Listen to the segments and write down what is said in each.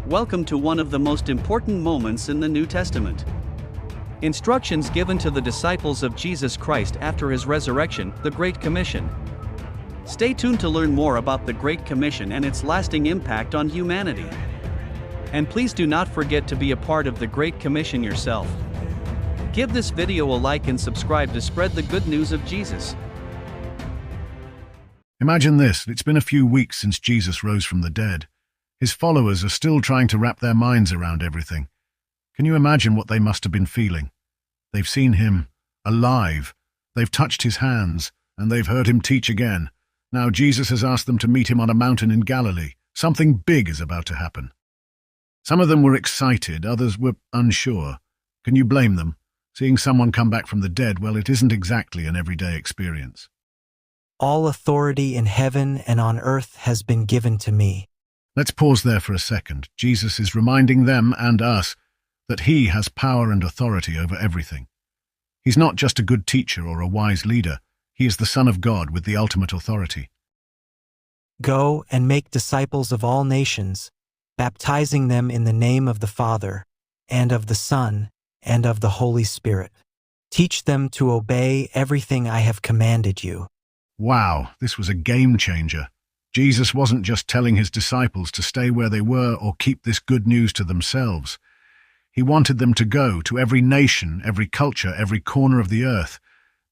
Welcome to one of the most important moments in the New Testament. Instructions given to the disciples of Jesus Christ after his resurrection, the Great Commission. Stay tuned to learn more about the Great Commission and its lasting impact on humanity. And please do not forget to be a part of the Great Commission yourself. Give this video a like and subscribe to spread the good news of Jesus. Imagine this, it's been a few weeks since Jesus rose from the dead. His followers are still trying to wrap their minds around everything. Can you imagine what they must have been feeling? They've seen him alive, they've touched his hands, and they've heard him teach again. Now Jesus has asked them to meet him on a mountain in Galilee. Something big is about to happen. Some of them were excited, others were unsure. Can you blame them? Seeing someone come back from the dead, well, it isn't exactly an everyday experience. All authority in heaven and on earth has been given to me. Let's pause there for a second. Jesus is reminding them and us that he has power and authority over everything. He's not just a good teacher or a wise leader. He is the Son of God with the ultimate authority. Go and make disciples of all nations, baptizing them in the name of the Father, and of the Son, and of the Holy Spirit. Teach them to obey everything I have commanded you. Wow, this was a game changer. Jesus wasn't just telling his disciples to stay where they were or keep this good news to themselves. He wanted them to go to every nation, every culture, every corner of the earth.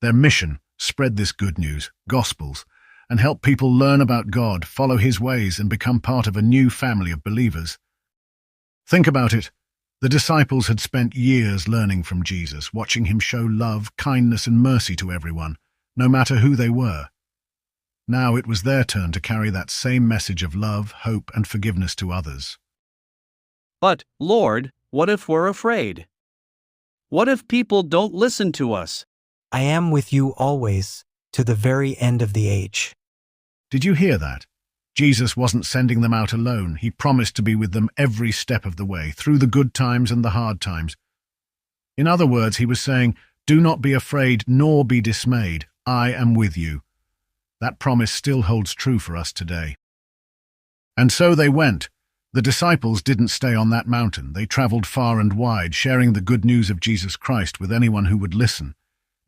Their mission, spread this good news, gospels, and help people learn about God, follow his ways, and become part of a new family of believers. Think about it. The disciples had spent years learning from Jesus, watching him show love, kindness, and mercy to everyone, no matter who they were. Now it was their turn to carry that same message of love, hope, and forgiveness to others. But, Lord, what if we're afraid? What if people don't listen to us? I am with you always, to the very end of the age. Did you hear that? Jesus wasn't sending them out alone. He promised to be with them every step of the way, through the good times and the hard times. In other words, he was saying, do not be afraid nor be dismayed. I am with you. That promise still holds true for us today. And so they went. The disciples didn't stay on that mountain. They traveled far and wide, sharing the good news of Jesus Christ with anyone who would listen.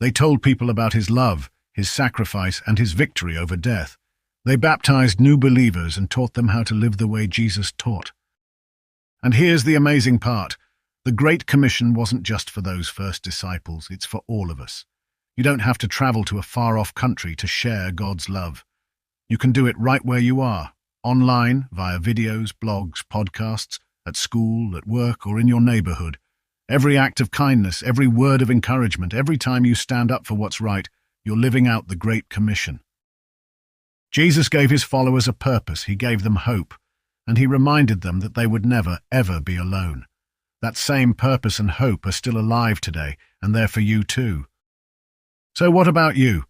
They told people about his love, his sacrifice, and his victory over death. They baptized new believers and taught them how to live the way Jesus taught. And here's the amazing part. The Great Commission wasn't just for those first disciples, it's for all of us. You don't have to travel to a far-off country to share God's love. You can do it right where you are, online, via videos, blogs, podcasts, at school, at work, or in your neighborhood. Every act of kindness, every word of encouragement, every time you stand up for what's right, you're living out the Great Commission. Jesus gave his followers a purpose, he gave them hope, and he reminded them that they would never, ever be alone. That same purpose and hope are still alive today, and they're for you too. So what about you?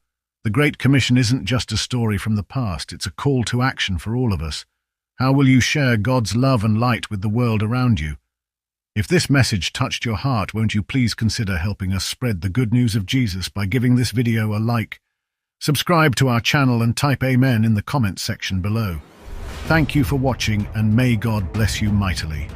The Great Commission isn't just a story from the past, it's a call to action for all of us. How will you share God's love and light with the world around you? If this message touched your heart, won't you please consider helping us spread the good news of Jesus by giving this video a like? Subscribe to our channel and type Amen in the comments section below. Thank you for watching, and may God bless you mightily.